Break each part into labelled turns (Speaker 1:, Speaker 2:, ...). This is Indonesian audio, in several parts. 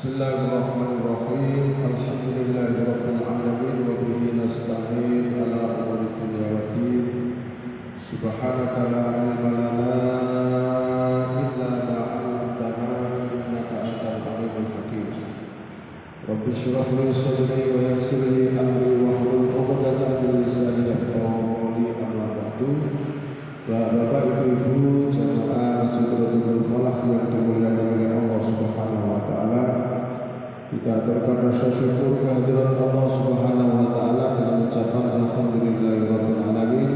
Speaker 1: Bismillahirrahmanirrahim. Alhamdulillahirabbil alamin wa bihi nasta'in ala umuri dunya waddin. Subhanaka la ilma lana illa ma 'allamtana innaka antal alimul hakim. Rabbi shrah li sadri wa yassir li amri wahlul 'uqdatam min lisani yafqahu qawli. Amma ba'du. Bapak ibu jemaah Masjid Rasul Falah yang dimuliakan oleh Allah Subhanahu wa taala, kita aturkan rasa syukur kehadirat Allah Subhanahu wa taala dengan ucapan alhamdulillahirabbil alamin.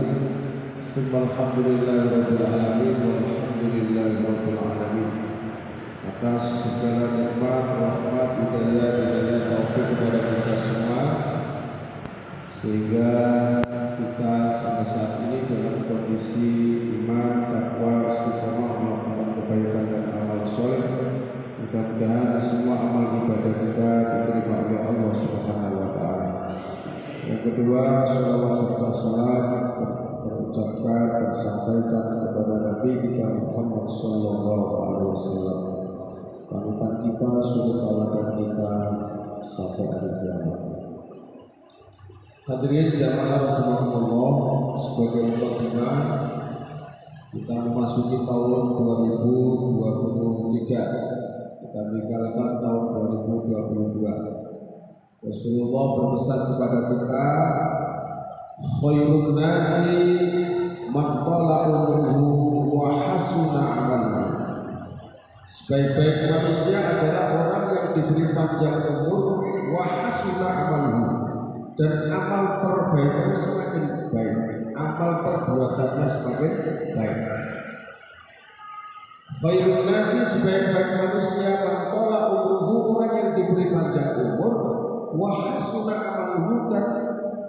Speaker 1: Alhamdulillahirabbil alamin walhamdulillahirabbil alamin. Atas segala nikmat, rahmat, hidayah, taufik kepada kita semua, sehingga kita sampai saat ini dalam kondisi iman, takwa, istiqomah melakukan kebaikan dan amal soleh. Mudah-mudahan semua amal ibadah kita diterima oleh Allah Subhanahu wa taala. Yang kedua, shalawat serta salam terucapkan dan sampaikan kepada Nabi kita Muhammad sallallahu alaihi wasallam, panutan kita, suri tauladan kita sampai hari kiamat. Hadirin jamaah rahimakumullah, sebagai mukadimah kita memasuki tahun 2023. Kita meninggalkan tahun 2022. Rasulullah berpesan kepada kita, khairun nasi man tala umruhu wa hasuna amaluhu. Sebaik-baik manusia adalah orang yang diberi panjang umur wa hasuna amaluhu, dan amal perbaikannya semakin baik, amal perbuatannya semakin baik. Khairun nasi, sebaik-baik manusia, man tala umruhu, orang yang diberi panjang umur, wa hasuna amaluhu, dan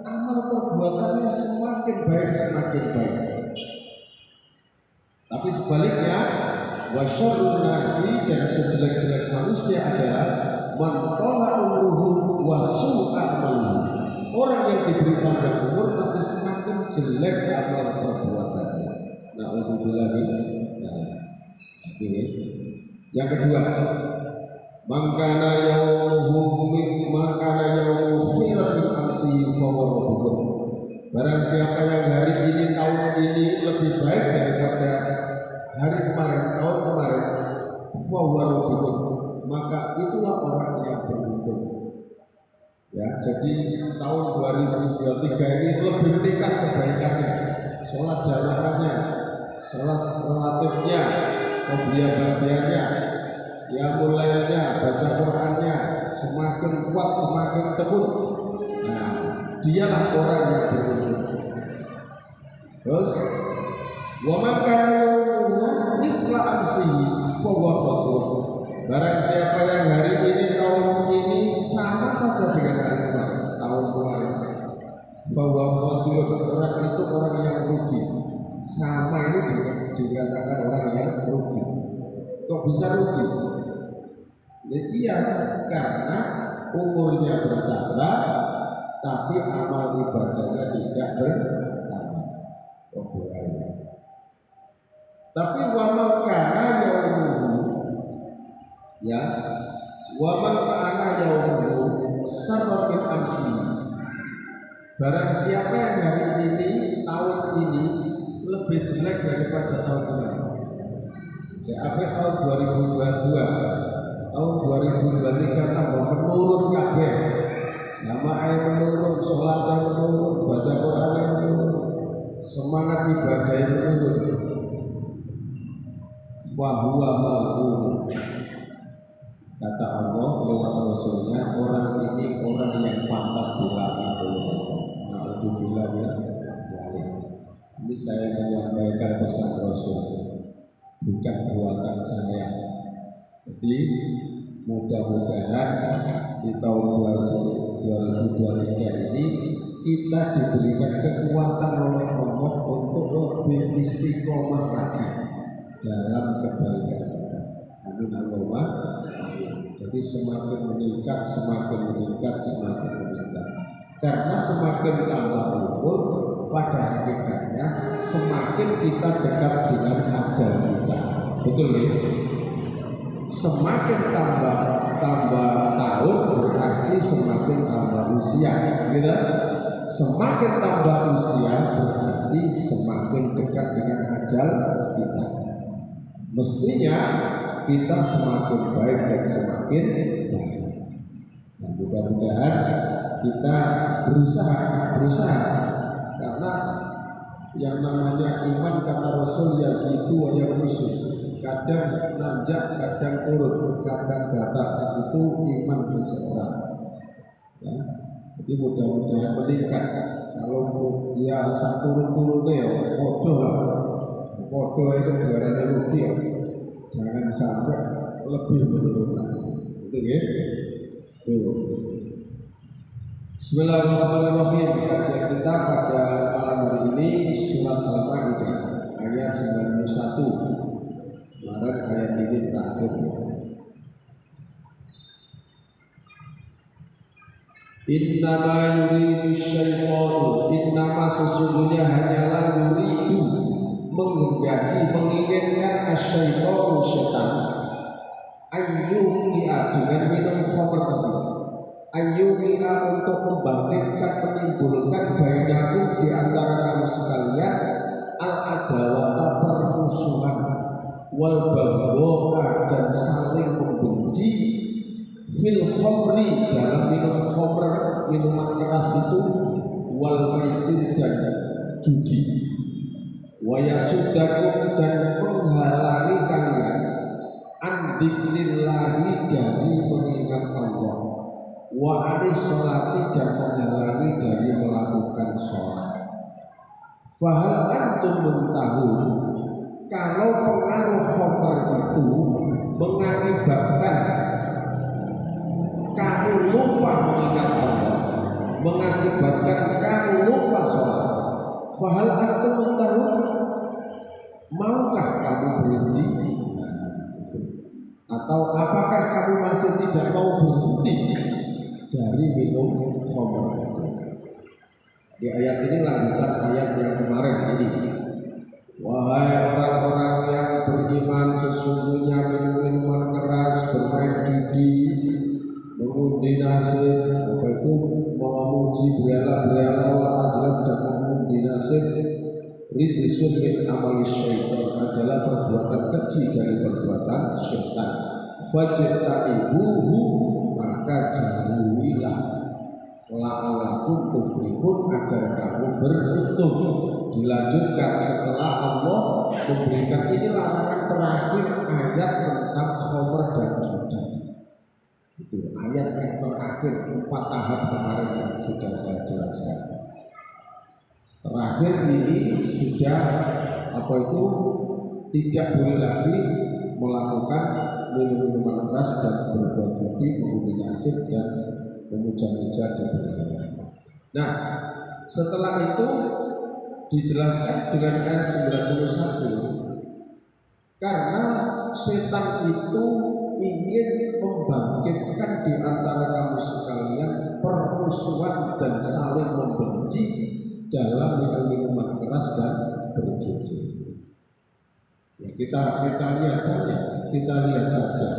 Speaker 1: amal perbuatannya semakin baik, semakin baik. Tapi sebaliknya, wa syarrun nasi, dan sejelek-jelek manusia adalah man tala umruhu wa su'a amaluhu, orang yang diberi panjang umur tapi semakin jelek amal perbuatannya. Na'udzubillah min. Yang kedua, mangkana yaumu khairan min amsi fa huwa rabbukum. Barang siapa yang hari ini, tahun ini lebih baik daripada hari kemarin, tahun kemarin, fa huwa rabbukum, maka itulah orang yang beruntung. Ya, jadi tahun 2023 ini lebih meningkat kebaikannya, sholat jamaahnya, sholat relatifnya, pembiayaan-pembiayaannya, ya mulainya, baca Qurannya semakin kuat, semakin tekun. Nah, dialah orang yang beruntung. Terus, wa man kana mithla amsihi fa huwa khasir. Barang siapa yang hari ini, tahun ini sama saja dengan hari kemarin, tahun kemarin, bahwa khasir, orang itu orang yang rugi. Sama ini dikatakan orang yang rugi. Kok bisa rugi? Ya, iya, karena umurnya bertambah, tapi amal ibadahnya tidak bertambah. Oh, bahaya. Tapi wa man kana yaumuhu, ya, wa man kana yaumuhu sarra min amsi. Barang siapa yang hari ini, tahun ini lebih jelek daripada tahun kemarin. Sampai tahun 2022, tahun 2023 tambah menurun kabeh. Sama air menurun, sholat yang menurun, baca Quran yang menurun, semangat ibadah yang menurun. Fahuwa mal'un. Kata Allah lewat Rasulnya, orang ini orang yang pantas dilaknat oleh Allah. Na'udzubillah min dzalik. Ini saya menyampaikan pesan Rasul, bukan buatan saya. Jadi mudah-mudahan di tahun 2023 ini kita diberikan kekuatan oleh Allah untuk lebih istiqomah lagi dalam kebaikan kita. Amin Allahumma amin. Jadi semakin meningkat, semakin meningkat, semakin meningkat. Karena semakin tambah umur, pada hakikatnya semakin kita dekat dengan ajal kita. Betul ya? Semakin tambah tambah tahun berarti semakin tambah usia, gitu. Semakin tambah usia berarti semakin dekat dengan ajal kita. Mestinya kita semakin baik dan semakin baik. Nah, mudah-mudahan kita berusaha karena yang namanya iman kata Rasul ya situ yang khusus, kadang nanjak, kadang turun, kadang datar, itu iman seseorang. Ya. Jadi mudah-mudahan meningkat. Kalau ya satu turun ya bodoh ya sebenarnya rugi ya. Jangan sampai lebih menurun. Itu ya. Bismillahirrahmanirrahim. Kajian kita pada malam hari ini surat Al-Maidah ayat 91. Kemarin ayat ini terakhir. Innama yuridu syaitanu, innama sesungguhnya hanyalah yuridu menghendaki, menginginkan asyaitanu syaitan ayyukia dengan minum khamr tadi, ayyukia untuk membangkitkan, menimbulkan bainakum di antara kamu sekalian al-adawata permusuhan wal baghdha dan saling membenci fil khamri dalam minum khamr, minuman keras itu, wal maisir dan judi, wa yasuddakum dan menghalangi kalian an dzikrillahi dari mengingat Allah, wa anis sholati dan menghalangi dari melakukan sholat. Fahal antum muntahun, kalau pengaruh khamr itu mengakibatkan kamu lupa mengingat Allah, mengakibatkan kamu lupa sholat, fahal antum muntahun, maukah kamu berhenti? Atau apakah kamu masih tidak mau berhenti dari minum khamr? Di ayat ini lanjutan ayat yang kemarin ini. Wahai orang-orang yang beriman, sesungguhnya minum-minuman keras, bermain judi, mengundi nasib, apa itu memuji berhala-berhala, wal azlam dan mengundi nasib, rijsun min amali syaitan, adalah perbuatan keji dari perbuatan syaitan. Fajtanibuhu, maka jauhilah, la'allakum tuflihun, agar kamu beruntung. Dilanjutkan setelah Allah memberikan ini larangan terakhir ayat tentang khamr dan judi. Itu ayat yang terakhir 4 tahap kemarin yang sudah saya jelaskan. Terakhir ini sudah apa itu tidak boleh lagi melakukan minum-minuman keras dan berbuat judi, mengundi nasib dan memuja-muja dan berhala. Nah, setelah itu dijelaskan dengan ayat 91, karena setan itu ingin membangkitkan di antara kamu sekalian permusuhan dan saling membenci dalam minum-minuman keras dan berjudi. Ya, kita lihat saja.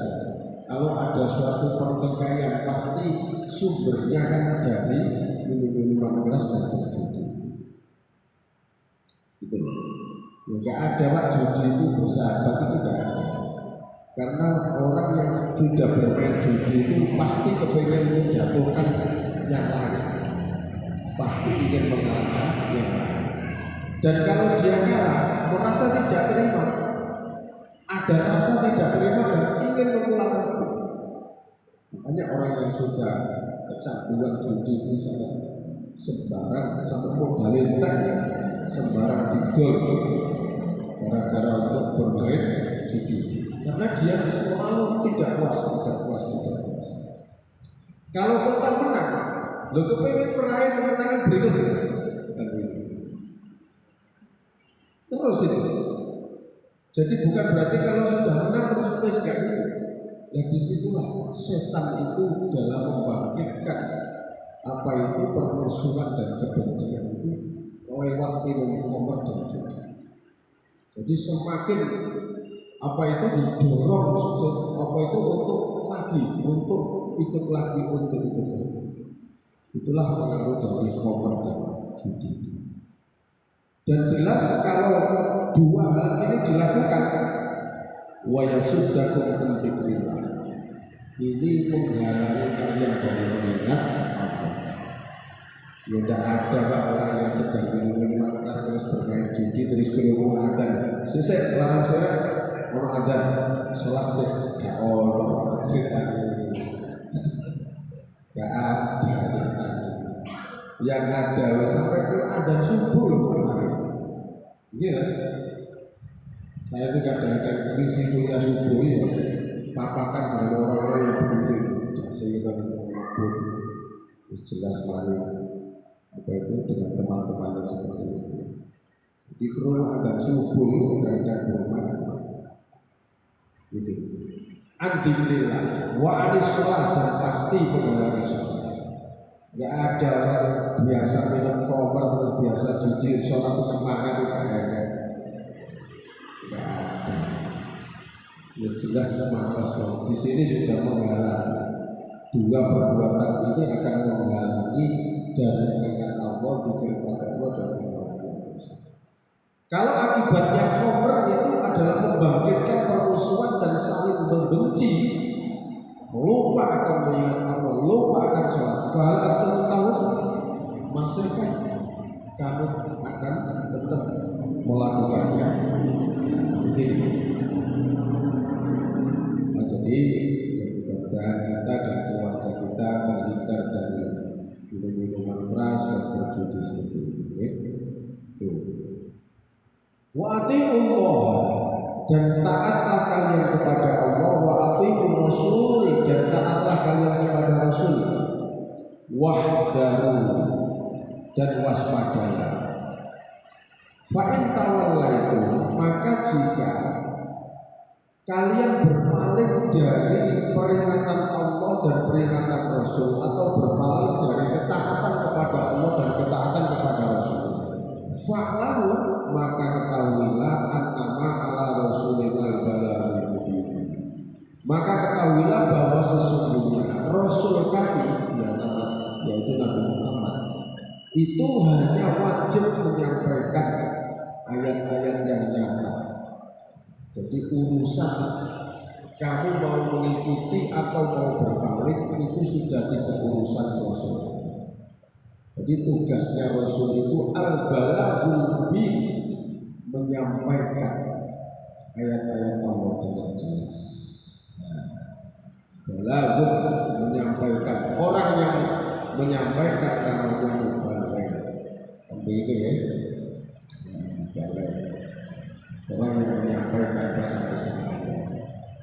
Speaker 1: Kalau ada suatu pertikaian pasti sumbernya kan dari minum-minuman keras dan berjudi. Gitu loh. Enggak ada Pak, judi itu bersahabat, itu enggak ada. Karena orang yang sudah bermain judi itu pasti kepengen menjatuhkan yang lain, pasti ingin mengalahkan yang lain. Dan kalau dia kalah, merasa tidak terima, ada rasa tidak terima dan ingin mengulang lagi. Makanya orang yang sudah kecanduan judi itu sembarang sampai modalin teh, sembarang didol gara-gara untuk bermain judi. Karena dia selalu tidak puas. Kalau tetap menang, lo kepengen meraih kemenangan berikutnya. Terus itu. Jadi bukan berarti kalau sudah menang terus enggak itu. Dan disitulah setan itu dalam membangkitkan apa itu permusuhan dan kebencian itu lewat minum khamr dan judi. Jadi semakin apa itu didorong, apa itu untuk ikut lagi. Itulah pengaruh dari khamr dan judi. Dan jelas kalau dua hal ini dilakukan, wa yasuddakum an dzikrillah, ini menghalangi kalian dari mengingat Allah. Ya tidak ada Pak orang yang sedang minum keras terus bermain judi terus keluar adzan. Selesai larang serat orang adzan sholat sih. Ya Allah cerita ini. Gak ada. Yang ada sampai itu ada subuh kemarin. Iya. Saya itu kadang-kadang ngisi kuliah subuh ya. Papakan dengan orang-orang yang begitu. Sehingga jelas sekali. Apa itu dengan teman-teman seperti itu. Di rumah ada subuh itu ada rumah gitu. Andilillah wa anis sholat, dan pasti mengalami sholat. Gak ada orang yang biasa minum khamr terus biasa judi sholat itu semangat itu gak ada. Gak ada. Ya jelas malas. Di sini sudah menghalangi. Dua perbuatan ini akan menghalangi dari mengingat Allah, zikir kepada Allah dan kalau akibatnya khamr itu adalah membangkitkan permusuhan dan saling membenci, lupa akan mengingat Allah, lupa akan sholat. Fahal antum tahu, masihkah kamu akan tetap melakukannya? Di sini. Nah, jadi mudah-mudahan kita dan keluarga kita terhindar dari minuman keras dan berjudi seperti ini. Wa atiiullah, dan taatlah kalian kepada Allah, wa atiiur rasul, dan taatlah kalian kepada Rasul, wahdahu, dan waspadalah. Fa in tawallaitum, maka jika kalian berpaling dari peringatan Allah dan peringatan Rasul, atau berpaling dari ketaatan kepada Allah dan ketaatan kepada Rasul, fa'lamu, maka ketahuilah annama ala rasulina balagul mubin, maka ketahuilah bahwa sesungguhnya Rasul kami, yaitu Nabi Muhammad, itu hanya wajib menyampaikan ayat-ayat yang nyata. Jadi urusan kamu mau mengikuti atau mau berpaling itu sudah tidak urusan Rasul. Jadi tugasnya Rasul itu al-balaghul mubin, menyampaikan ayat-ayat Allah dengan jelas. Balaghul, menyampaikan. Orang yang menyampaikan namanya mubaligh. Begitu ya. Orang yang menyampaikan pesan-pesan Allah.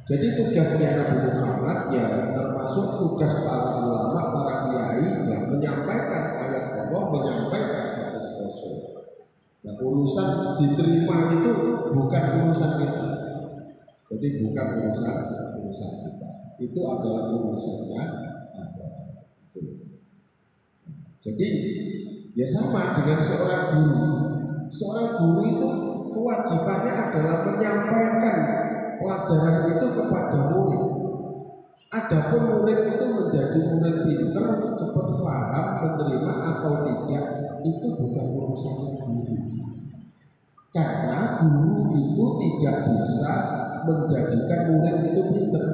Speaker 1: Jadi tugasnya Nabi Muhammad ya termasuk tugas para ulama, para kiai yang menyampaikan ayat Allah, menyampaikan hadis Rasul. Nah, urusan diterima itu bukan urusan kita. Jadi bukan urusan kita. Itu adalah urusannya Allah. Jadi ya sama dengan seorang guru. Seorang guru itu kewajibannya adalah menyampaikan pelajaran itu kepada murid. Adapun murid itu menjadi murid pintar, cepat paham, menerima atau tidak, itu bukan urusan guru. Karena guru itu tidak bisa menjadikan murid itu pintar.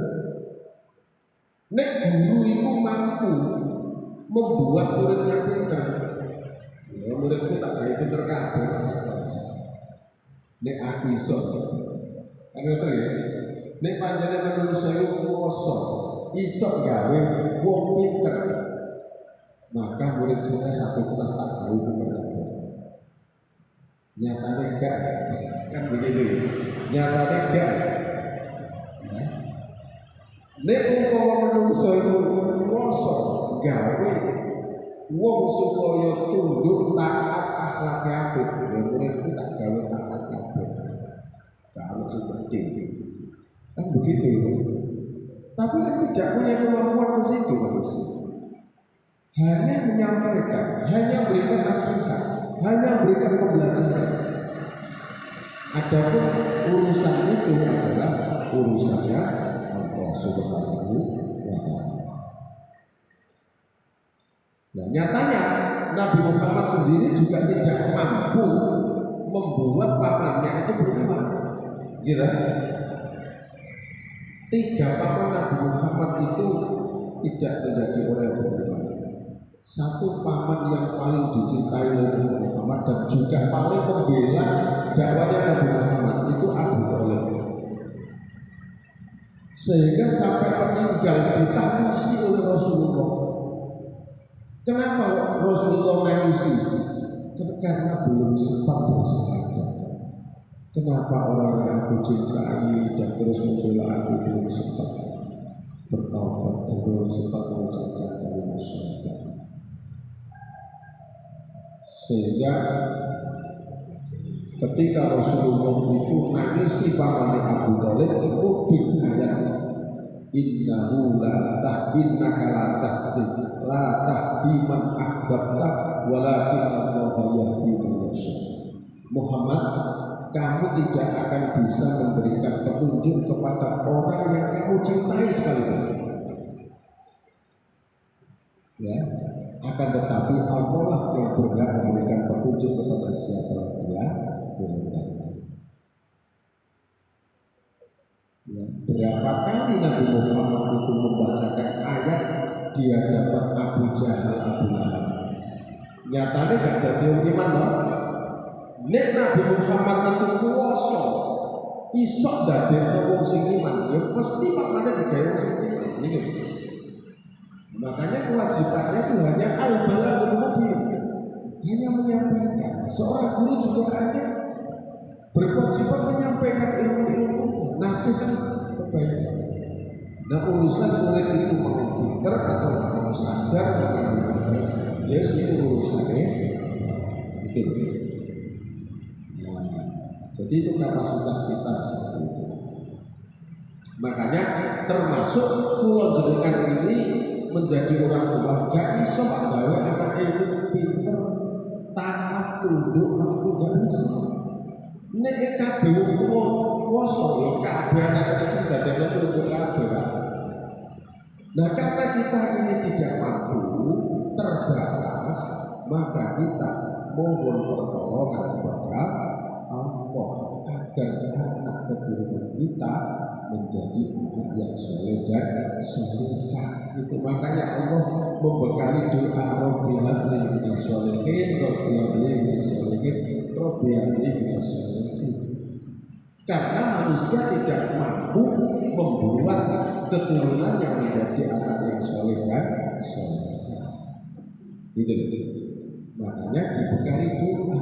Speaker 1: Nek guru itu mampu membuat muridnya pintar. Ya, muridku tak kayak pintar kabeh. Nek aku iso. Kan ngono ya. Nek panjenengan manusia iku kuwasa, iso gawe wong pinter. Maka murid saya satu kelas tak tahu kepada. Nyatanya enggak, kan begitu. Nyatanya enggak. Nek umpama manusia iku kuwasa gawe wong supaya tunduk taat akhlak apik, ya murid itu tak gawe taat kabeh. Kalau seperti kan begitu. Tapi kan tidak punya kemampuan ke situ manusia. Hanya menyampaikan, hanya berikan nasihat, hanya berikan pembelajaran. Adapun urusan itu adalah urusannya Allah Subhanahu wa Ta'ala. Nah, nyatanya Nabi Muhammad sendiri juga tidak mampu membuat pamannya itu beriman. Gitu. 3 paman Nabi Muhammad itu tidak menjadi orang yang beriman. 1 paman yang paling dicintai oleh Nabi Muhammad dan juga paling membela dakwahnya Nabi Muhammad itu Abu Thalib. Sehingga sampai meninggal ditangisi oleh Rasulullah. Kenapa Rasulullah nangisi? Karena belum sempat bersahadat. Kenapa orang yang aku cintai dan terus membela aku belum sempat bertaubat dan belum sempat mengucapkan kalimat syahadat? Sehingga ketika Rasulullah itu nangisi pamannya Abu Thalib, mungkin ayat innahu la tahdinaka la tahdi man ahbabta walakin Allah yahdi man yasha. Muhammad, kamu tidak akan bisa memberikan petunjuk kepada orang yang kamu cintai sekalipun. Ya, akan tetapi Allah lah yang berhak memberikan petunjuk kepada siapa yang Dia kehendaki. Ya, berapa kali Nabi Muhammad itu membacakan ayat di hadapan Abu Jahal, Abu Lahab. Nyatanya gak ada teori iman loh. Nek Nabi Muhammad itu kuwasa isok dadekno wong sing iman, ya mesti maknanya digawe wong sing iman. Ini. Makanya kewajibannya itu hanya al-balaghul mubin, hanya menyampaikan. Seorang guru juga hanya berkewajiban menyampaikan ilmu-ilmu, nasihat kebaikan. Nah, urusan murid itu mau pinter atau mau sadar atau ya itu urusannya itu. Jadi itu kapasitas kita seperti itu. Makanya termasuk kula jenengan ini menjadi orang tua gak iso gawe anak itu pinter, taat, tunduk, aku gak iso. Nek kabeh wong tuwa kuwasa ya kabeh anak itu sudah dadi tunduk kabeh. Nah, karena kita ini tidak mampu, terbatas, maka kita mohon pertolongan kepada Allah agar anak keturunan kita menjadi anak yang soleh dan solehah. Itu makanya Allah membekali doa Rabbi habli minas sholihin, Rabbi habli minas sholihin, Rabbi habli minas sholihin. Karena manusia tidak mampu membuat keturunan yang menjadi anak yang soleh dan solehah. Gitu. Makanya dibekali doa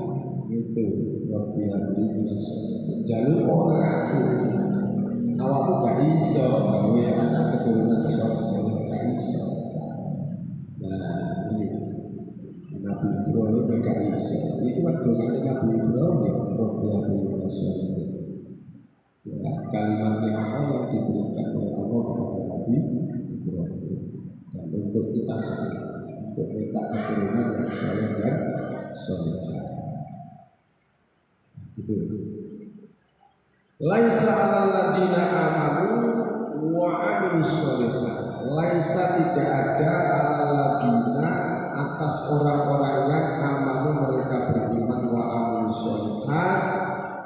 Speaker 1: itu Rabbi habli minas sholihin. Jalur orang aku awakmu gak iso gawe anak keturunan soleh gak iso. Nah, ini Nabi Ibrahim gak iso. Itu kan doanya Nabi Ibrahim ya Rabbi habli minas sholihin. Ya, kalimatnya Allah yang diberikan oleh Allah kepada Nabi Ibrahim. Dan untuk kita semua, untuk minta keturunan yang soleh dan solehah. Itu. Laisa 'alal ladina amanu wa 'amilus sholihat. Laisa tidak ada 'alal ladina atas orang-orang yang amanu mereka beriman wa 'amilus sholihat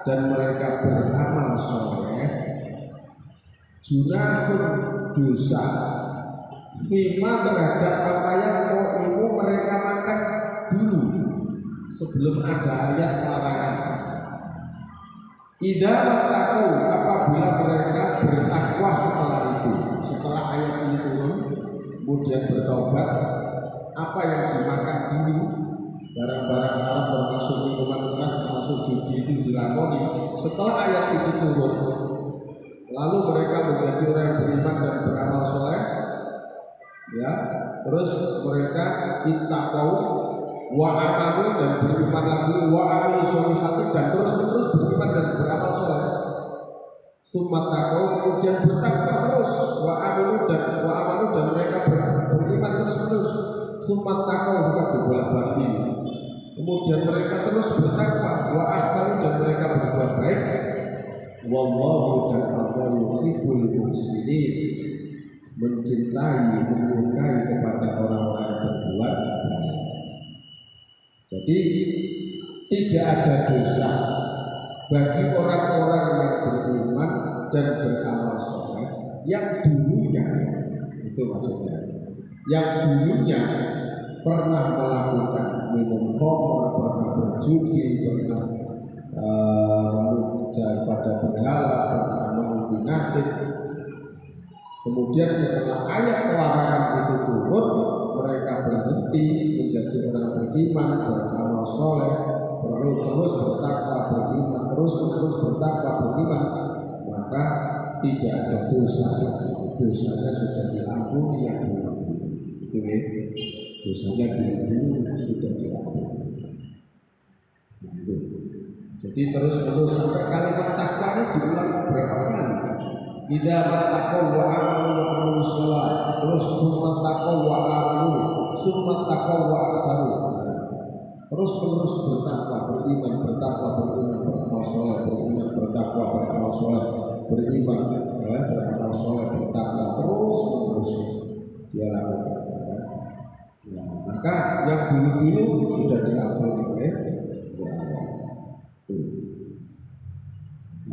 Speaker 1: dan mereka beramal soleh. Junahun dosa fima terhadap apa yang itu mereka makan dulu sebelum ada ayat larangan. Idza taku apabila mereka bertakwa setelah itu, setelah ayat ini turun, kemudian bertaubat, apa yang dimakan dulu, barang-barang haram termasuk minuman keras, termasuk judi itu dilakoni. Setelah ayat itu turun, lalu mereka menjadi orang yang beriman dan beramal soleh, ya, terus mereka ittaqau wa amanu dan beriman lagi wa amilu sholihati dan terus beriman dan beramal soleh. Summa taqau kemudian bertakwa terus wa amanu dan mereka beriman terus. Summa taqau juga dibolak-balik kemudian mereka terus bertakwa, wa ahsanu dan mereka berbuat baik, wallahu dan Allah yuhibbul muhsinin, mencintai, menyukai kepada orang-orang yang berbuat baik. Jadi tidak ada dosa bagi orang-orang yang beriman dan beramal soleh yang dulunya, itu maksudnya, yang dulunya pernah melakukan minum khamr, pernah berjudi, pernah pada berhala, pernah mengundi nasib. Kemudian setelah ayat pelarangan itu turun, mereka berhenti menjadi orang beriman, beramal soleh, terus bertakwa beriman, terus bertakwa beriman, maka tidak ada dosa. Dosanya sudah diampuni yang dulu. Itu ya, dosanya dulu sudah diampuni. Jadi terus sampai kalimat takwa ini diulang berapa kali? Idza mattaqaw wa amalu wa amalu sholat, terus summa taqaw wa amalu, summa taqaw wa ahsanu. Terus bertakwa, beriman, beramal sholat, beriman, bertakwa, beramal sholat, beriman, beramal sholat, bertakwa, terus dia lakukan. Nah, maka yang dulu sudah diampuni oleh Allah.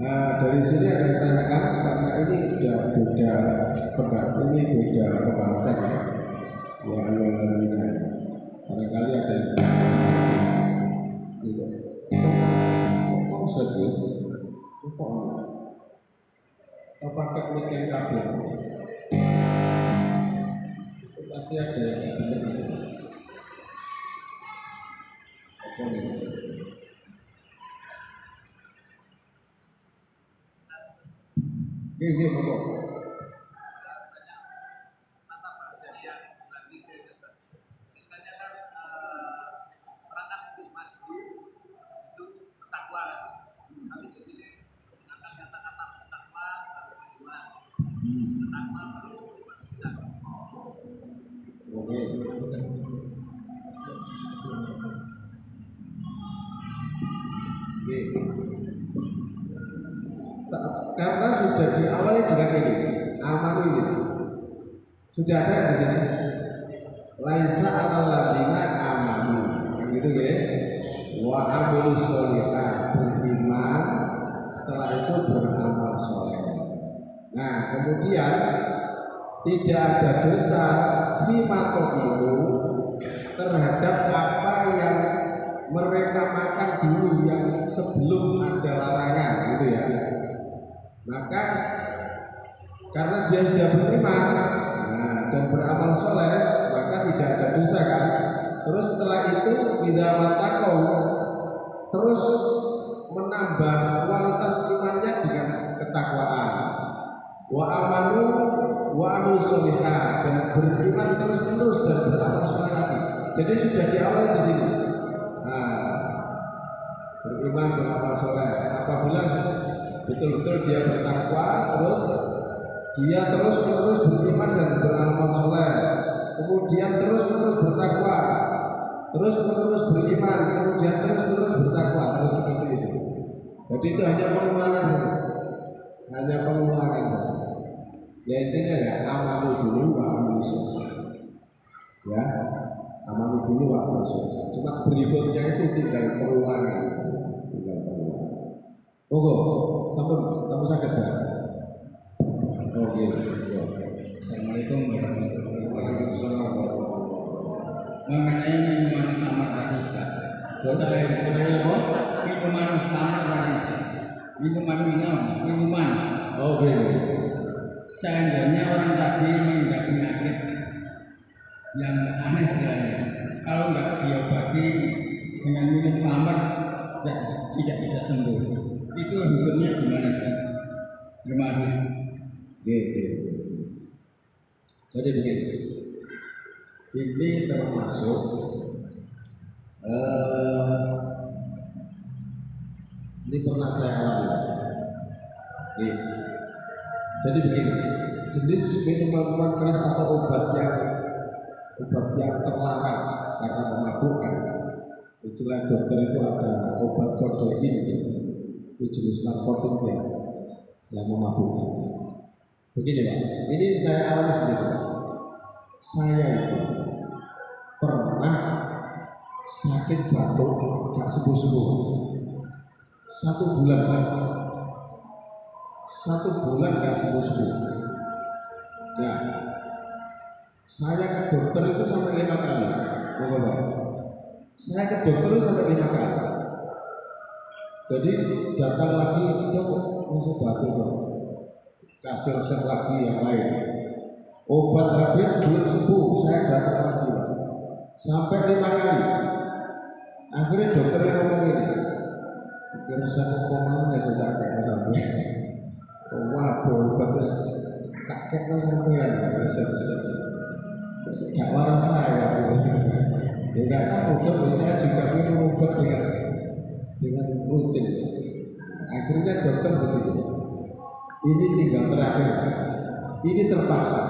Speaker 1: Nah, dari sini ada yang ditanyakan, karena ini sudah beda ini beda pembahasan ya. Barangkali ada yang kok sedih, kok pakai mic yang kabel, itu pasti ada yang benar. Ini pokok.
Speaker 2: Misalnya kan perangkat iman itu bertakwa, tapi di sini menggunakan kata-kata bertakwa iman, bertakwa terus bisa.
Speaker 1: Oke. Karena sudah diawali dengan ini, amal ini sudah ada di sini. Laisa alal ladina amanu, begitu ya. Wa amilus sholihat, beriman, setelah itu beramal soleh. Nah, kemudian tidak ada dosa fimato itu terhadap apa yang mereka makan dulu yang sebelum ada larangan, gitu ya. Maka karena dia sudah beriman, dan beramal soleh, maka tidak ada dosa kan. Terus setelah itu idza mattaqaw, terus menambah kualitas imannya dengan ketakwaan. Wa amanu wa amil sholihat, dan beriman terus dan beramal soleh lagi. Jadi sudah diawali di sini. Beriman beramal soleh. Apabila betul-betul dia bertakwa, terus dia terus beriman dan beramal soleh, kemudian terus bertakwa, terus beriman, kemudian terus bertakwa, terus seperti itu. Jadi itu hanya pengulangan saja. Ya intinya ya, amalu dulu wa amalu soleh. Ya, amalu dulu wa amalu soleh. Cuma berikutnya itu tinggal perulangan. Kamu sakit ya? Oke.
Speaker 3: Assalamualaikum warahmatullahi
Speaker 1: Waalaikumsalam.
Speaker 3: Mengenai minuman kamar tadi,
Speaker 1: Mengenai apa?
Speaker 3: Minuman kamar tadi, minuman.
Speaker 1: Oke.
Speaker 3: Seandainya orang tadi mengidap penyakit yang aneh sekali, kalau nggak diobati dengan minum kamar tidak bisa sembuh. Itu hukumnya gimana sih? Terima kasih.
Speaker 1: Gitu. Jadi begini, ini termasuk ini pernah saya alami. Jadi begini, jenis minuman keras atau obat yang terlarang karena memabukkan Istilah dokter itu ada obat kodein, itu jenis narkotik yang memabukkan. Begini Pak, ini saya alami sendiri. Saya itu pernah sakit batuk gak sembuh-sembuh 1 bulan Pak. 1 bulan gak sembuh-sembuh. Nah, saya ke dokter itu sampai 5 kali. Bapak, saya ke dokter itu sampai 5 kali. Jadi datang lagi, dok masuk batuk Pak. Kasih resep lagi yang lain. Obat habis belum sembuh, saya datang lagi Pak. Sampai 5 kali. Akhirnya dokternya ngomong ini, resep kemana saya kayak sampai. Wah, obat terus tak kayak sampean resep-resep. Terus gak waras saya. Ya nggak tahu dok, saya juga minum obat dengan rutin. Akhirnya dokter begitu. Ini tinggal terakhir. Ini terpaksa.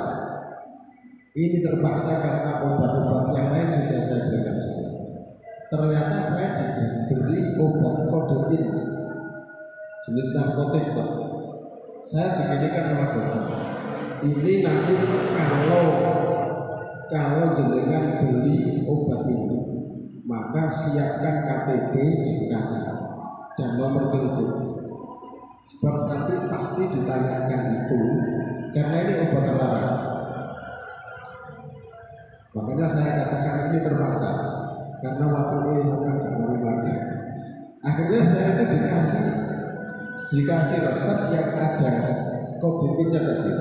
Speaker 1: Ini terpaksa karena obat-obat yang lain sudah saya berikan semua. Ternyata saya diberi obat kodein jenis narkotik Pak. Saya dikirikan sama dokter. Ini nanti kalau jenengan beli obat ini, maka siapkan KTP dan nomor telepon. Sebab nanti pasti ditanyakan itu, karena ini obat terlarang. Makanya saya katakan ini terpaksa, karena waktu ini akan mati. Akhirnya saya itu dikasih resep yang ada kodenya tadi.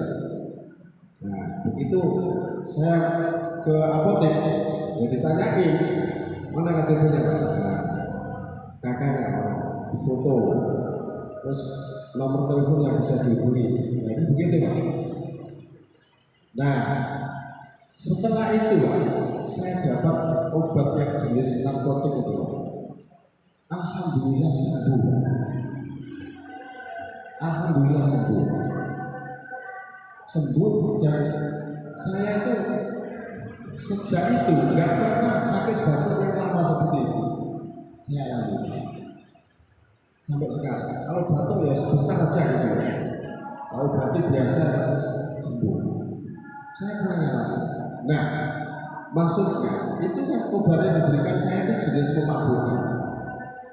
Speaker 1: Nah, begitu saya ke apotek, ya ditanyain mana KTP-nya Pak. Nah, kakaknya foto, terus nomor telepon yang bisa dihubungi. Jadi begitu Pak. Nah, setelah itu Pak, saya dapat obat yang jenis narkotik itu Pak. Alhamdulillah sembuh. Alhamdulillah sembuh dan saya itu sejak itu nggak pernah sakit batuk yang lama seperti itu. Saya alami sampai sekarang. Kalau batuk ya sebentar aja gitu. Kalau batuk biasa harus sembuh. Saya pernah alami. Nah, maksudnya itu kan obat yang diberikan saya itu jenis memabukkan.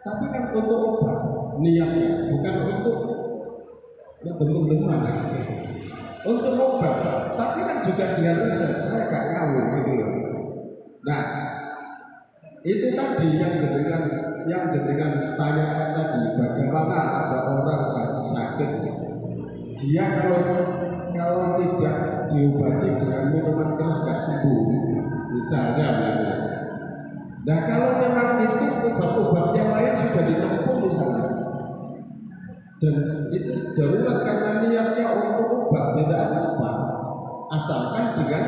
Speaker 1: Tapi kan untuk obat niatnya bukan untuk teman-teman untuk obat, tapi kan juga dengan resep. Saya gak tahu gitu loh. Nah, itu tadi yang jenengan tanyakan tadi, bagaimana ada orang yang sakit, dia kalau tidak diobati dengan minuman keras gak sembuh, misalnya. Nah, kalau memang itu obat-obat yang lain sudah ditempuh misalnya, dan itu darurat karena niatnya untuk obat, tidak apa-apa, asalkan dengan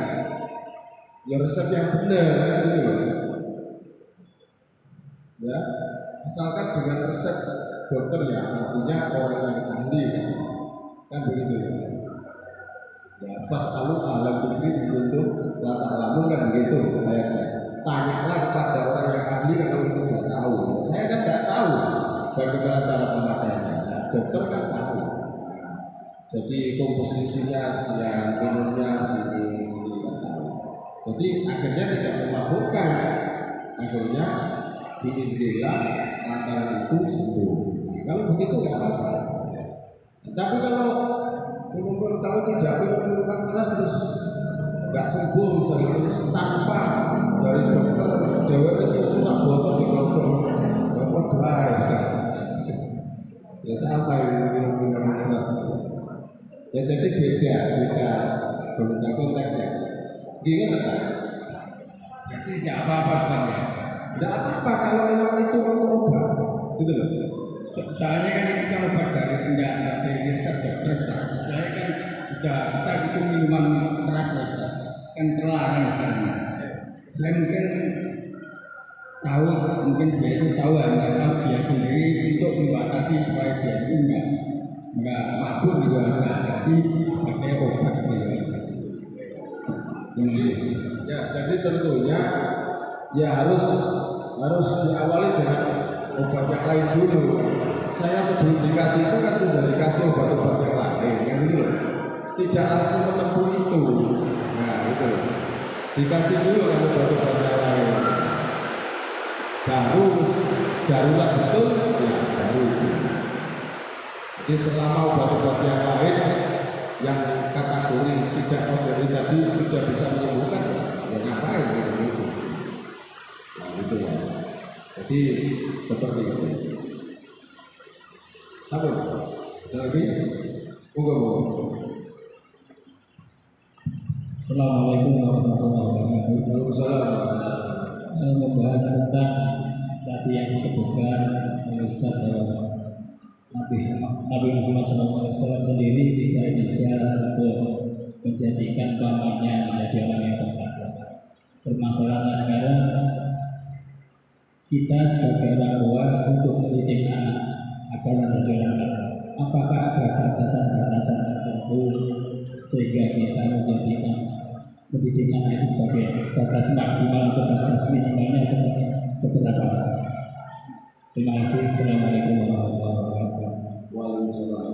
Speaker 1: ya resep yang benar kan gitu loh. Ya, asalkan dengan resep dokter ya, artinya orang yang ahli kan begitu ya. Ya, fas'alu ahla dzikri untuk la ta'lamun kan begitu ayatnya. Tanyalah kepada orang yang ahli kalau itu tidak tahu. Saya kan tidak tahu bagaimana cara pemakaiannya. Dokter kan tahu. Nah, jadi komposisinya sekian, minumnya ini kan tahu. Jadi akhirnya tidak memabukkan. Akhirnya biidznillah lantaran itu sembuh. Nah, kalau begitu nggak apa-apa. Tapi kalau tidak minum minuman keras terus nggak sembuh misalnya terus tanpa dari dokter dewa itu rusak botol di botol bapak dry ya sama yang minum minuman keras ya jadi beda konteksnya gimana tak?
Speaker 3: Jadi tidak apa-apa sebenarnya.
Speaker 1: Tidak apa-apa kalau memang itu untuk obat gitu loh.
Speaker 3: Soalnya kan itu kan obat dari resep dokter. Soalnya kan kita itu minuman keras kan terlarang misalnya. Dia mungkin tahu, mungkin dia itu tahu dia sendiri untuk membatasi supaya dia itu enggak mabuk gitu, jadi pakai obat gitu.
Speaker 1: Ya, jadi tentunya ya harus harus diawali dengan obat yang lain dulu. Saya sebelum dikasih itu kan sudah dikasih obat-obat yang lain, kan gitu loh. Tidak langsung menempuh itu. Nah itu loh. Dikasih dulu kan obat-obat yang lain. Baru darurat betul, ya baru itu. Jadi selama obat-obat yang lain yang kategori tidak ordinary tadi sudah bisa menyembuhkan, ya ngapain gitu. Nah itu ya. Jadi seperti itu. Apa? Ada lagi? Moga-moga.
Speaker 4: Assalamualaikum warahmatullahi wabarakatuh.
Speaker 1: Waalaikumsalam.
Speaker 4: Membahas tentang tadi yang disebutkan oleh Ustaz Nabi Muhammad SAW sendiri tidak bisa untuk menjadikan pamannya menjadi orang yang bertakwa. Permasalahannya sekarang kita sebagai orang tua untuk mendidik anak agar menjadi orang takwa. Apakah ada batasan-batasan tertentu sehingga kita menjadikan pendidik anak itu sebagai batas maksimal atau batas minimalnya seberapa? Terima kasih. Assalamualaikum warahmatullahi wabarakatuh.
Speaker 1: Waalaikumsalam.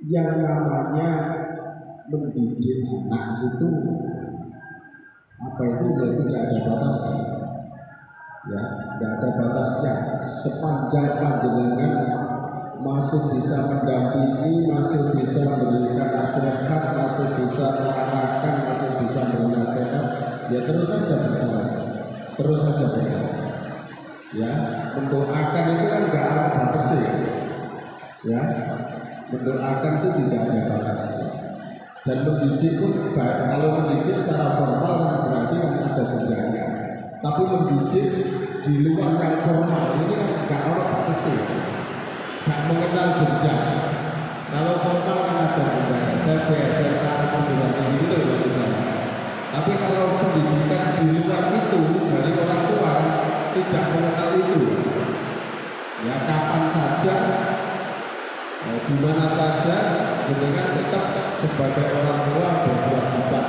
Speaker 1: Yang namanya mendidik anak itu apa itu tidak ada batasnya. Ya, tidak ada batasnya. Sepanjang panjenengan masih bisa mendampingi, masih bisa memberikan nasihat, masih bisa mengarahkan, masih bisa bernasihat, ya terus saja berjalan, terus saja berjalan. Ya, mendoakan itu kan nggak ada batasnya. Ya, mendoakan itu tidak ada batasnya. Dan mendidik pun, kalau mendidik secara formal kan berarti kan ada jenjangnya. Tapi mendidik di luar yang formal ini kan nggak ada batasnya. Gak mengenal jenjang. Kalau formal kan ada jenjang SMP, SMA, perguruan tinggi itu maksud saya. Tapi kalau pendidikan di luar itu dari orang tua tidak mengenal itu. Ya kapan saja, di mana saja, dengan tetap sebagai orang tua berkewajiban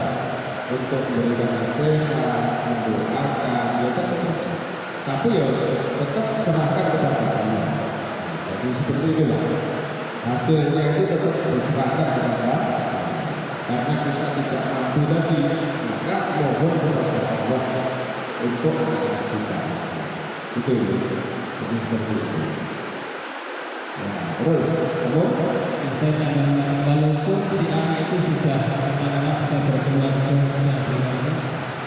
Speaker 1: untuk memberikan nasihat, mendoakan, ya tetap. Tapi ya tetap serahkan kepada Allah. Jadi seperti itulah hasilnya itu tetap diserahkan kepada karena kita tidak mampu lagi, maka mohon kepada Allah untuk kita itu jadi seperti itu. Nah, terus kamu
Speaker 4: Saya tambahkan walaupun si anak itu sudah berkeluarga,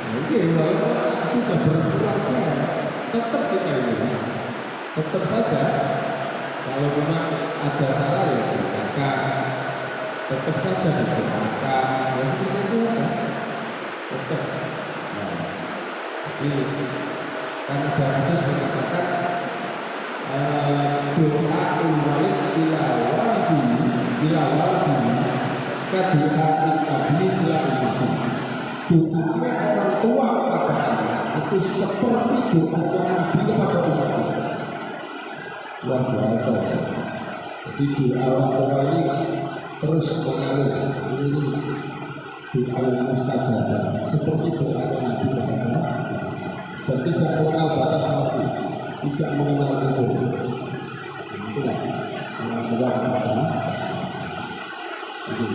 Speaker 1: mungkin walaupun sudah berkeluarga tetap kita ini tetap saja. Kalau memang ada salah ya dikatakan, tetap saja dikatakan, ya seperti itu saja, tetap. Nah, jadi karena ada hadis mengatakan doa ulwalid bila walidi kedua ikabli bila ibu. Doanya orang tua kepada anak itu seperti doanya Nabi kepada umatnya. Luar biasa. Jadi doa orang tua ini terus mengalir, ini doa yang mustajabah seperti doa Nabi kepada dan tidak mengenal batas waktu, tidak mengenal umur. Itulah yang kedua kepada itu.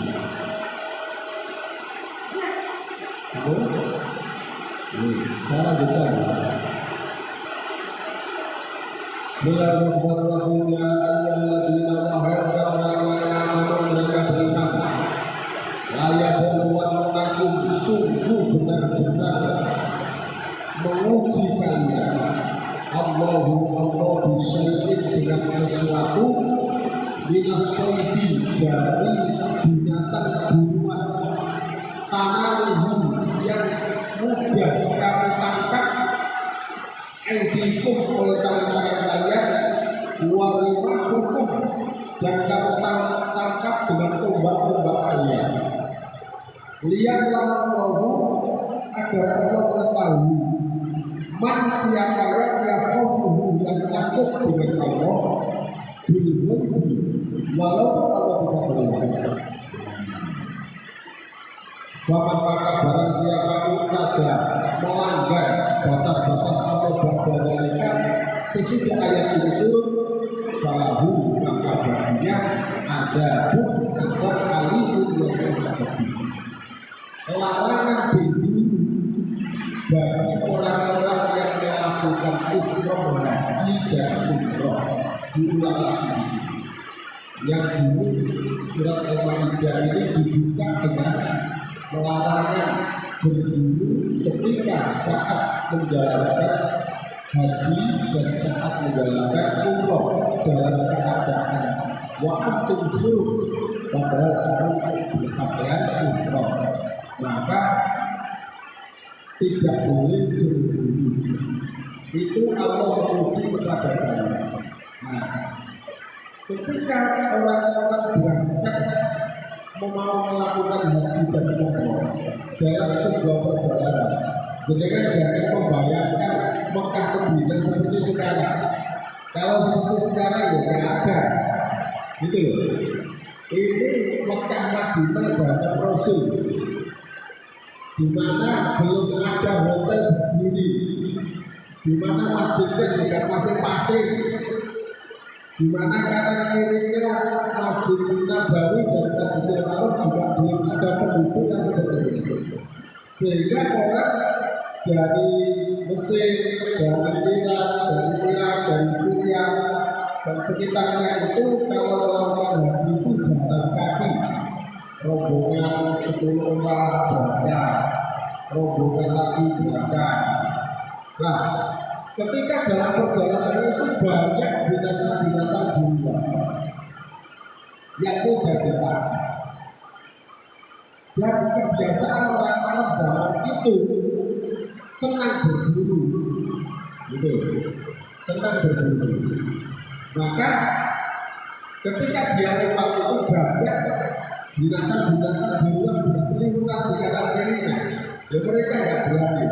Speaker 1: Saya lanjutkan. Bismillahirrahmanirrahim. Ya ayyuhalladzina amanu mereka beriman. La yabluwannakum, sungguh benar-benar menguji kalian. Allah bisyai'in dengan sesuatu minas soidi dari binatang buruan tanaruhu yang mudah kamu tangkap aidikum oleh tangan kalian warimahukum dan kamu tangkap dengan tombak-tombak kalian lihat lama Allah agar Allah mengetahui man siapa yang khafuhu yang takut dengan Allah walaupun Allah tidak melihat. Bapak maka barang siapa ada melanggar batas-batas atau berdalilkan sesudah ayat itu turun, falahu maka baginya ada atau alimun yang sangat pedih. Larangan berburu bagi orang-orang yang melakukan umroh haji dan umroh diulang lagi. Yang dulu surat Al-Maidah ini dibuka dengan larangan berburu ketika saat menjalankan haji dan saat menjalankan umroh dalam keadaan wa antum hurum, padahal kamu berpakaian umroh, maka tidak boleh berburu. Itu Allah menguji kepada kalian. Nah, ketika orang-orang berangkat mau melakukan haji dan umroh dalam sebuah perjalanan, jenengan jangan membayangkan Mekah ke Madinah seperti sekarang. Kalau seperti sekarang ya nggak ada, gitu loh. Ini Mekah Madinah zaman Rasul, di mana belum ada hotel berdiri, di mana masjidnya juga masing-masing, di mana kanan kirinya Masjid Nabawi dan Masjidil Haram juga belum ada penduduk yang seperti itu. Sehingga orang dari Mesir, dari Irak, dari Syria dan sekitarnya itu kalau melakukan haji itu jalan kaki, rombongan 10 orang berangkat, rombongan lagi berangkat. Nah, ketika dalam perjalanan itu banyak binatang-binatang buruan yang mudah dipakai. Dan kebiasaan orang-orang zaman itu senang berburu, gitu, senang berburu. Maka ketika dia lewat itu banyak binatang-binatang buruan berseliweran di kanan kirinya, ya mereka nggak berani.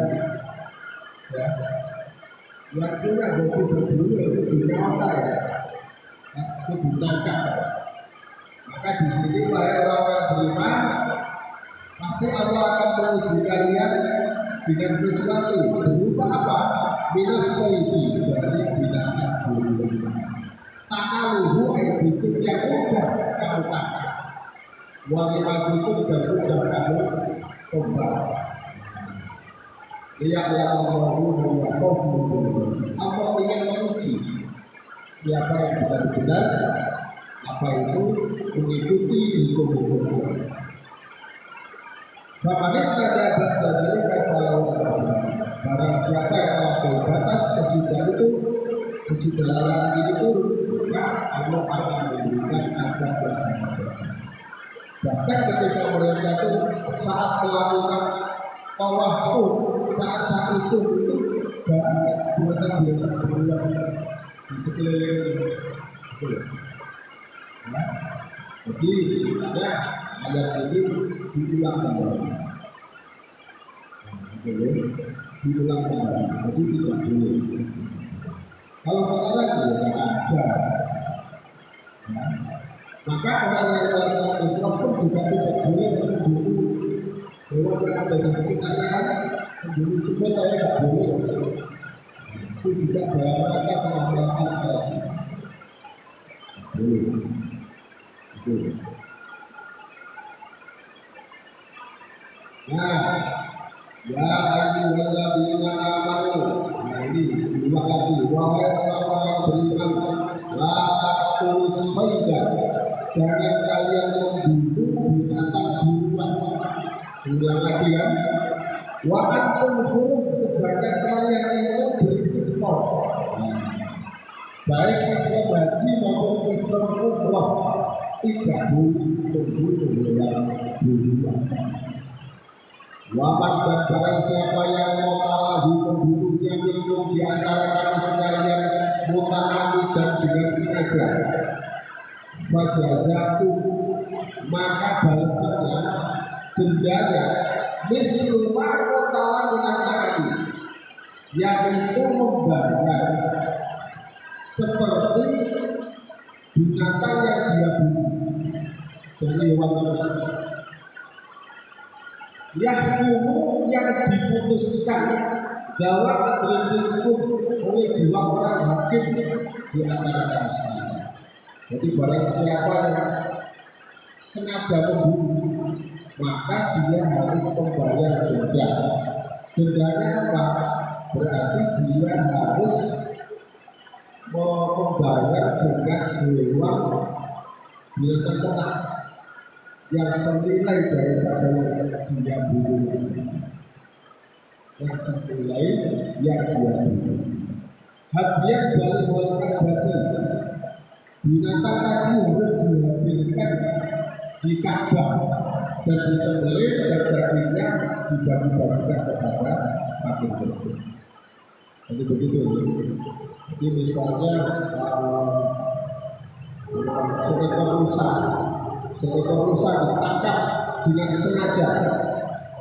Speaker 1: Ya. Yang punya hobi berburu itu binatang ya, itu ditangkap. Maka di sini orang-orang beriman pasti Allah akan menguji kalian dengan sesuatu berupa apa? Minas soidi, dari binatang buruan. Takaluhu itu yang mudah kamu tangkap, walimat itu dan mudah kamu tombak. Lihat Allah ingin menguji siapa yang benar-benar apa itu mengikuti hukum-hukum. Bapaknya ada dari barang siapa yang melampaui batas sesudah larangan ini turun, maka Allah akan memberikan azab yang sangat berat. Bahkan ketika mereka itu saat melakukan tawaf pun saat itu banyak binatang-binatang berulang di sekeliling itu. Ya. Jadi ada ayat ini diulang kembali. Diulang kembali. Jadi tidak boleh. Kalau sekarang ya tidak ada. Ya. Maka orang yang melakukan umroh pun juga tidak boleh memburu hewan yang ada di sekitarnya kan, memburu semua saya tidak boleh. Itu juga bahwa mereka mengamalkan hal boleh. Itu. Nah, ya ayyuhalladzina amanu. Nah ini diulang lagi, wahai orang-orang beriman, la taqtulus sayda, jangan kalian membunuh binatang buruan. Ulang lagi kan? Wa antum hurum, sedangkan kalian itu berikhtiar. Baik itu haji maupun umroh tidak boleh membunuh yang buruan. Waman dan barang siapa yang mengalahi pembunuhnya minum di antara kamu sekalian muta'amid dan dengan sengaja, fajazatu, maka balasannya dendanya mithlu ma qatala min al-'abdi, yaitu membayar seperti binatang yang dia bunuh dari hewan ternak. Yahkumu yang diputuskan bahwa adrilkum oleh dua orang hakim di antara kamu sekalian. Jadi barang siapa yang sengaja membunuh, maka dia harus membayar denda. Dendanya apa? Berarti dia harus membayar dengan hewan binatang ternak yang senilai daripada yang dia bunuh, yang senilai yang dia bunuh. Hadiah balik berarti binatang tadi harus dihadirkan di Ka'bah dan disembelih dan dagingnya dibagi-bagikan kepada fakir miskin. Jadi begitu. Jadi misalnya seekor rusa ditangkap dengan sengaja,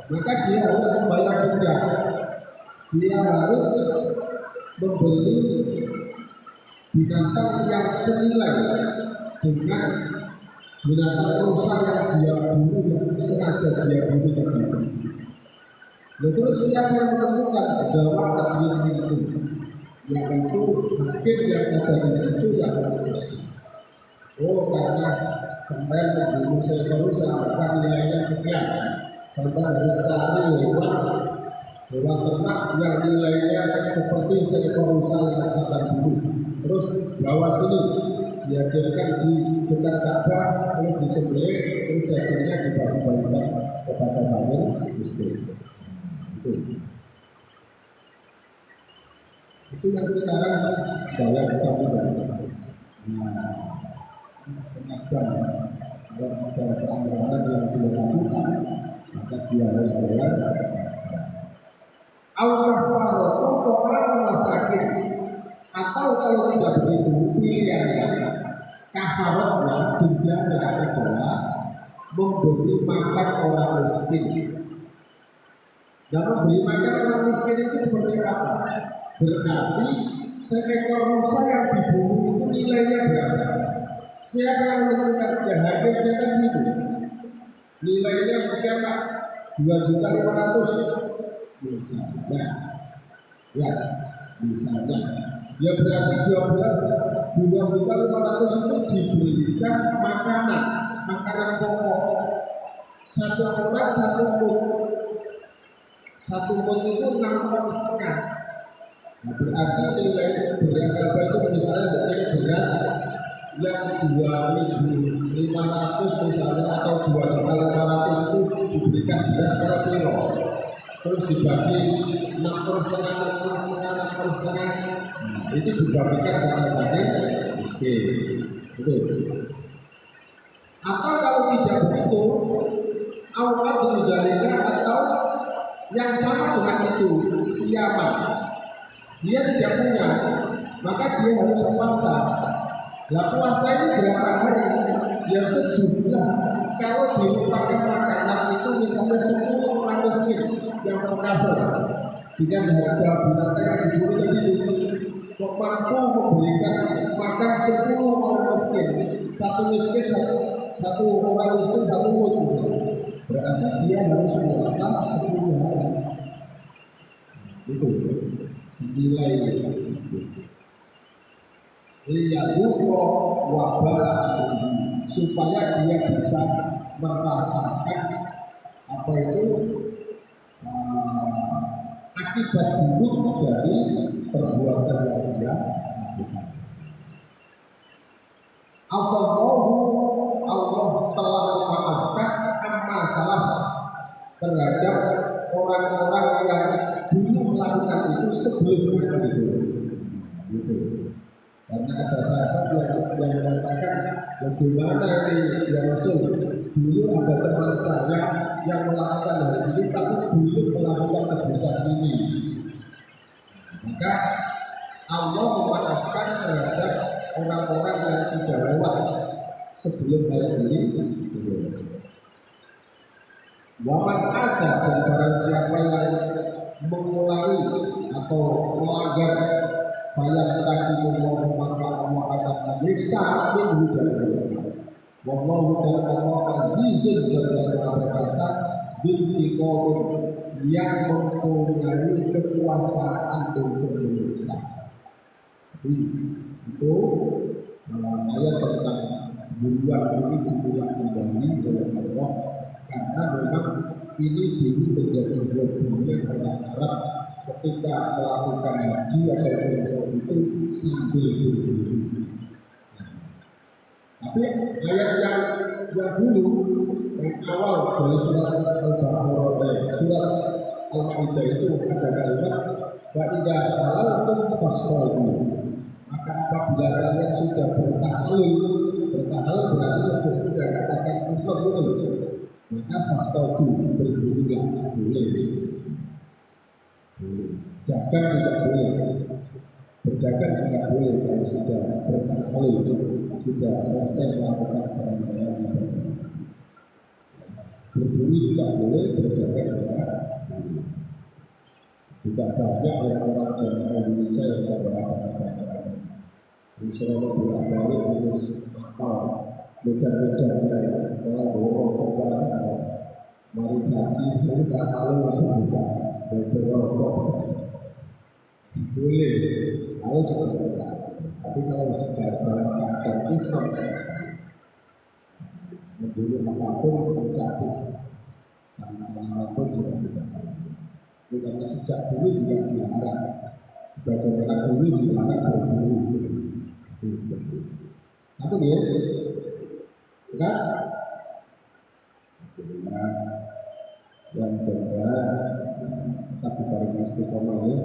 Speaker 1: maka dia harus membayar denda. Dia harus membeli binatang yang senilai dengan binatang rusa yang dia bunuh, yang sengaja dia bunuh tadi. Terus siapa yang menentukan bahwa adil itu? Yaitu hakim yang ada di situ yang memutuskan. Oh, karena sampai membunuh seekor rusa maka nilainya sekian. Sampai harus cari hewan ternak yang nilainya seperti seekor rusa yang sedang bunuh. Terus bawa sini, dihadirkan di dekat Ka'bah, terus disembelih, terus dagingnya dibagi-bagikan kepada fakir miskin. Itu yang sekarang daya kita punya. Pengadaan kalau ada pelanggaran yang dia lakukan, maka dia harus bayar. Al-kafaratu ta'am sakit. Atau kalau tidak begitu pilihannya kafaratnya dendanya adalah memberi makan orang miskin. Dan memberi makan orang miskin itu seperti apa? Berarti seekor rusa yang dibunuh itu nilainya berapa? Siapa yang menentukan? Dan hakim dia kan gitu. Nilainya sekian Pak? 2.500.000 misalnya. Ya, misalnya. Ya berarti 2.500.000 itu diberikan makanan pokok. Satu orang satu mut. Satu mut itu 6,5 ton. Nah, berarti nilai berapa itu misalnya dari beras yang 2.500 misalnya atau 2.500 itu diberikan beras per kilo. Terus dibagi 6,5 itu dibagikan kepada fakir miskin. Betul. Atau kalau tidak begitu, awal diberikan atau yang sama dengan itu siapa? Dia tidak punya, maka dia harus puasa. Nah, puasa ini berapa hari? Ya sejumlah. Kalau diletakkan makanan itu misalnya 10 orang miskin yang tercover dengan harga binatang yang dibunuh itu, kok mampu memberikan makan 10 orang miskin, satu orang miskin satu mut misalnya. Berarti dia harus puasa 10 hari. Itu senilai liyaduqa wabala supaya dia bisa merasakan apa itu akibat buruk dari perbuatan yang dia lakukan. Allah telah memaafkan amma salah terhadap orang-orang yang dulu melakukan itu sebelumnya gitu. Karena ada sahabat yang mengatakan bagaimana ini ya Rasul, dulu ada teman saya yang melakukan hal ini tapi belum melakukan kedosan ini. Maka Allah memaafkan terhadap orang-orang yang sudah lewat sebelum hal ini. Waman ada dan barang siapa yang mengulangi atau melanggar bayang tadi maka Allah akan menyiksa minggu dan wallahu dan Allah azizun dan berkuasa bintiqom yang mempunyai kekuasaan untuk menyiksa. Jadi itu ayat tentang bulan ini diulang kembali oleh Allah karena memang ini dulu menjadi dunia orang Arab ketika melakukan haji atau umroh itu sambil berburu. Tapi ayat yang dulu yang awal dari surat Al-Baqarah, surat Al-Maidah itu ada kalimat wa idza halaltum fasqadu. Maka apabila kalian sudah bertahlul berarti sudah katakan ifrat betul. Maka fasqadu berbululah boleh. Dagang juga boleh. Berdagang juga boleh kalau sudah bertahlul sudah selesai melakukan serangkaian ibadah. Berburu juga boleh, berdagang juga boleh. Juga banyak orang-orang jamaah Indonesia yang berapa-apa. Misalnya bolak-balik terus medan-medannya orang borong mari haji itu tak tahu sebuah berokok boleh, harus seperti itu. Tapi kalau sudah dalam keadaan ifrat membeli apapun mencabut apapun juga tidak. Karena sejak dulu juga dilarang. Sebagaimana dulu dilarang berburu. Apa dia? Enggak? Yang kedua, tetap diberi istiqomah ya.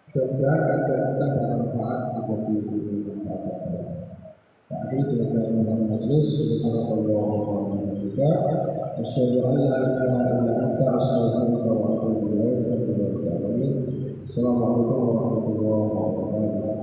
Speaker 1: Mudah-mudahan kajian kita bermanfaat bagi bermanfaat. Tapi juga dalam majlis subhanallah juga asyhadu an la ilaha illa anta astaghfiruka wa atubu ilaik. Assalamualaikum warahmatullahi wabarakatuh.